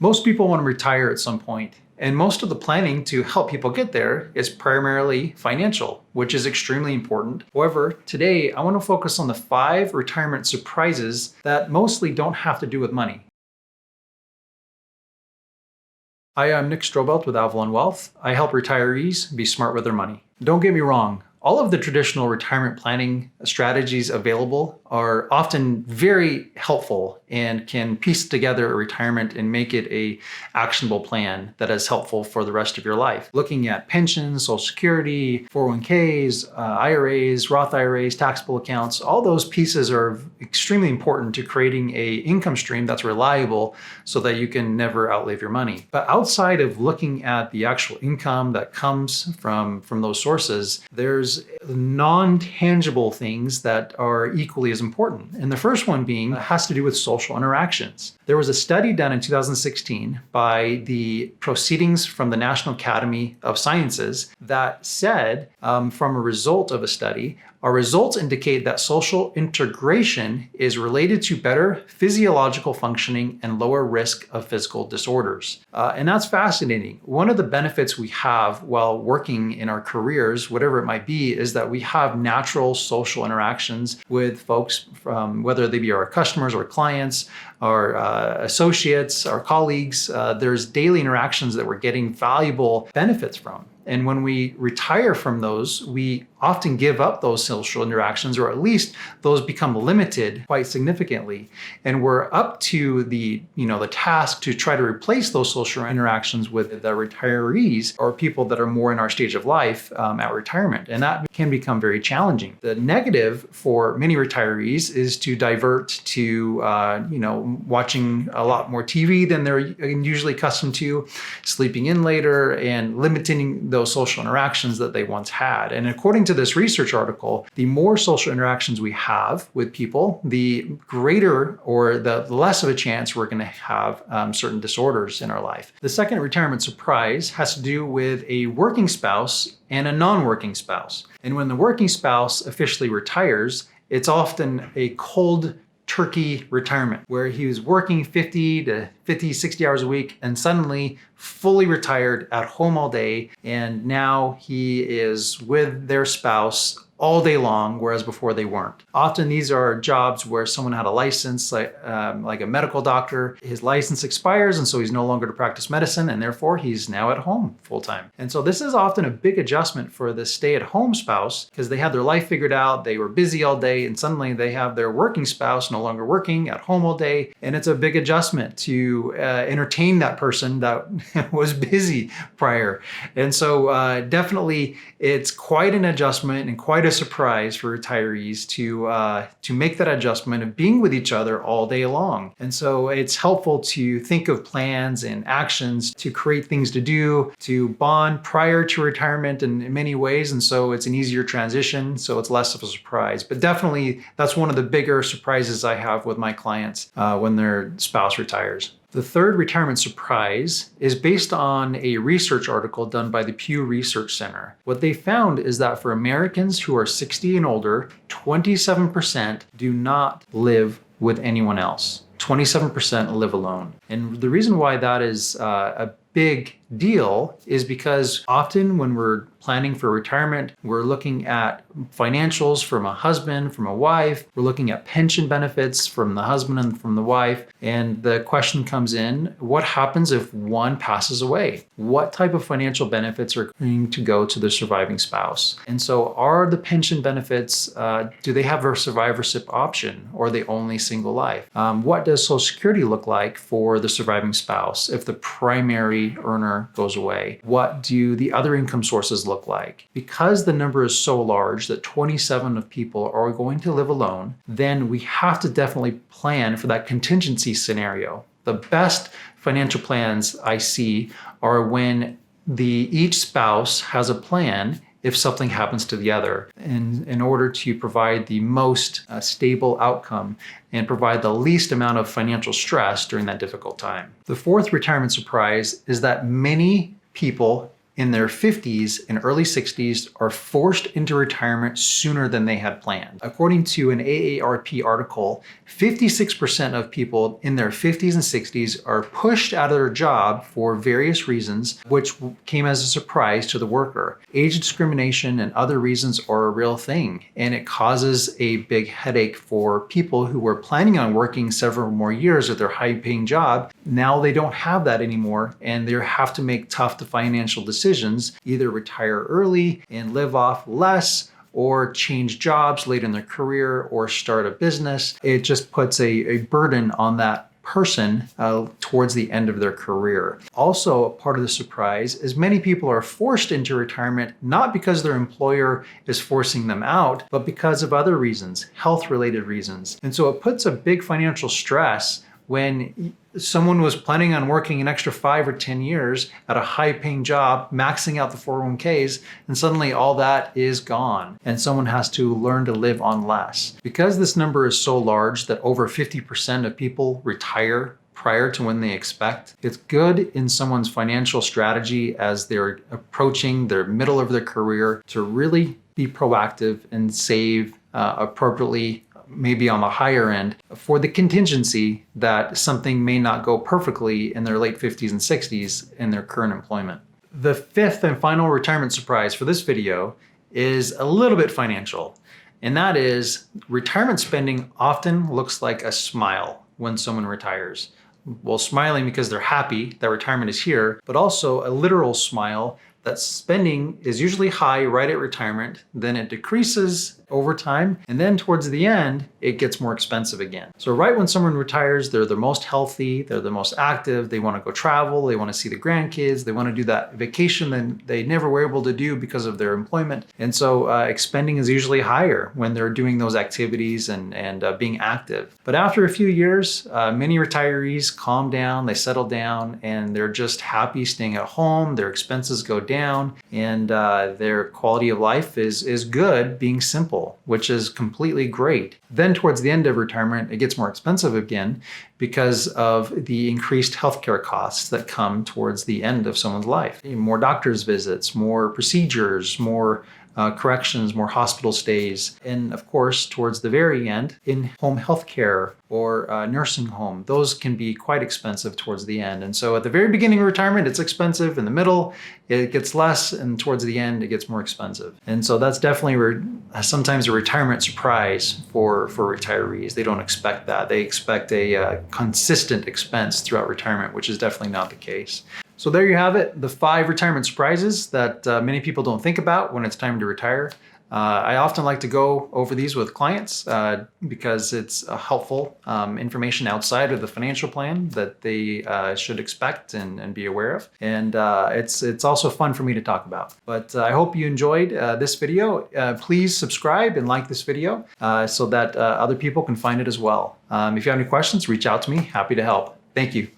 Most people want to retire at some point, and most of the planning to help people get there is primarily financial, which is extremely important. However, today I want to focus on the 5 retirement surprises that mostly don't have to do with money. Hi, I'm Nick Strobelt with Avalon Wealth. I help retirees be smart with their money. Don't get me wrong, all of the traditional retirement planning strategies available are often very helpful and can piece together a retirement and make it an actionable plan that is helpful for the rest of your life. Looking at pensions, Social Security, 401ks, IRAs, Roth IRAs, taxable accounts, all those pieces are extremely important to creating an income stream that's reliable so that you can never outlive your money. But outside of looking at the actual income that comes from those sources, there's non-tangible things that are equally as important. And the first one being has to do with social interactions. There was a study done in 2016 by the Proceedings from the National Academy of Sciences that said, from a result of a study, our results indicate that social integration is related to better physiological functioning and lower risk of physical disorders. And that's fascinating. One of the benefits we have while working in our careers, whatever it might be, is that we have natural social interactions with folks, whether they be our customers or clients, our associates, our colleagues. There's daily interactions that we're getting valuable benefits from. And when we retire from those, we often give up those social interactions, or at least those become limited quite significantly. And we're up to the task to try to replace those social interactions with the retirees or people that are more in our stage of life at retirement. And that can become very challenging. The negative for many retirees is to divert to, watching a lot more TV than they're usually accustomed to, sleeping in later, and limiting those social interactions that they once had. And according to this research article, the more social interactions we have with people, the greater or the less of a chance we're going to have certain disorders in our life. The second retirement surprise has to do with a working spouse and a non-working spouse. And when the working spouse officially retires, it's often a cold turkey retirement where he was working 60 hours a week and suddenly fully retired at home all day. And now he is with their spouse all day long, whereas before they weren't. Often these are jobs where someone had a license, like a medical doctor. His license expires, and so he's no longer to practice medicine, and therefore he's now at home full time. And so this is often a big adjustment for the stay-at-home spouse because they had their life figured out, they were busy all day, and suddenly they have their working spouse no longer working at home all day. And it's a big adjustment to entertain that person that was busy prior. And so definitely it's quite an adjustment and quite a surprise for retirees to make that adjustment of being with each other all day long. And so it's helpful to think of plans and actions to create things to do, to bond prior to retirement in many ways. And so it's an easier transition, so it's less of a surprise. But definitely that's one of the bigger surprises I have with my clients when their spouse retires. The third retirement surprise is based on a research article done by the Pew Research Center. What they found is that for Americans who are 60 and older, 27% do not live with anyone else. 27% live alone. And the reason why that is a big deal is because often when we're planning for retirement, we're looking at financials from a husband, from a wife, we're looking at pension benefits from the husband and from the wife. And the question comes in, what happens if one passes away? What type of financial benefits are going to go to the surviving spouse? And so are the pension benefits, do they have a survivorship option, or are they only single life? What does Social Security look like for the surviving spouse if the primary earner goes away? What do the other income sources look like? Because the number is so large that 27 of people are going to live alone, then we have to definitely plan for that contingency scenario. The best financial plans I see are when each spouse has a plan if something happens to the other, in order to provide the most stable outcome and provide the least amount of financial stress during that difficult time. The fourth retirement surprise is that many people in their 50s and early 60s are forced into retirement sooner than they had planned. According to an AARP article, 56% of people in their 50s and 60s are pushed out of their job for various reasons, which came as a surprise to the worker. Age discrimination and other reasons are a real thing, and it causes a big headache for people who were planning on working several more years at their high-paying job. Now they don't have that anymore, and they have to make tough financial decisions, either retire early and live off less, or change jobs late in their career, or start a business. It just puts a burden on that person towards the end of their career. Also, part of the surprise is many people are forced into retirement not because their employer is forcing them out, but because of other reasons, health-related reasons. And so it puts a big financial stress when someone was planning on working an extra 5 or 10 years at a high-paying job, maxing out the 401ks, and suddenly all that is gone, and someone has to learn to live on less. Because this number is so large that over 50% of people retire prior to when they expect, it's good in someone's financial strategy as they're approaching their middle of their career to really be proactive and save appropriately, maybe on the higher end, for the contingency that something may not go perfectly in their late 50s and 60s in their current employment. The fifth and final retirement surprise for this video is a little bit financial, and that is retirement spending often looks like a smile when someone retires. Well, smiling because they're happy that retirement is here, but also a literal smile that spending is usually high right at retirement, then it decreases over time, and then towards the end, it gets more expensive again. So right when someone retires, they're the most healthy, they're the most active, they want to go travel, they want to see the grandkids, they want to do that vacation that they never were able to do because of their employment. And so expending is usually higher when they're doing those activities and being active. But after a few years, many retirees calm down, they settle down, and they're just happy staying at home, their expenses go down, and their quality of life is good, being simple, which is completely great. Then towards the end of retirement, it gets more expensive again because of the increased healthcare costs that come towards the end of someone's life. More doctor's visits, more procedures, more corrections, more hospital stays, and of course, towards the very end, in-home healthcare or nursing home. Those can be quite expensive towards the end. And so at the very beginning of retirement, it's expensive. In the middle, it gets less, and towards the end, it gets more expensive. And so that's definitely sometimes a retirement surprise for retirees. They don't expect that. They expect a consistent expense throughout retirement, which is definitely not the case. So there you have it, the 5 retirement surprises that many people don't think about when it's time to retire. I often like to go over these with clients because it's helpful information outside of the financial plan that they should expect and be aware of. And it's also fun for me to talk about. But I hope you enjoyed this video. Please subscribe and like this video so that other people can find it as well. If you have any questions, reach out to me. Happy to help. Thank you.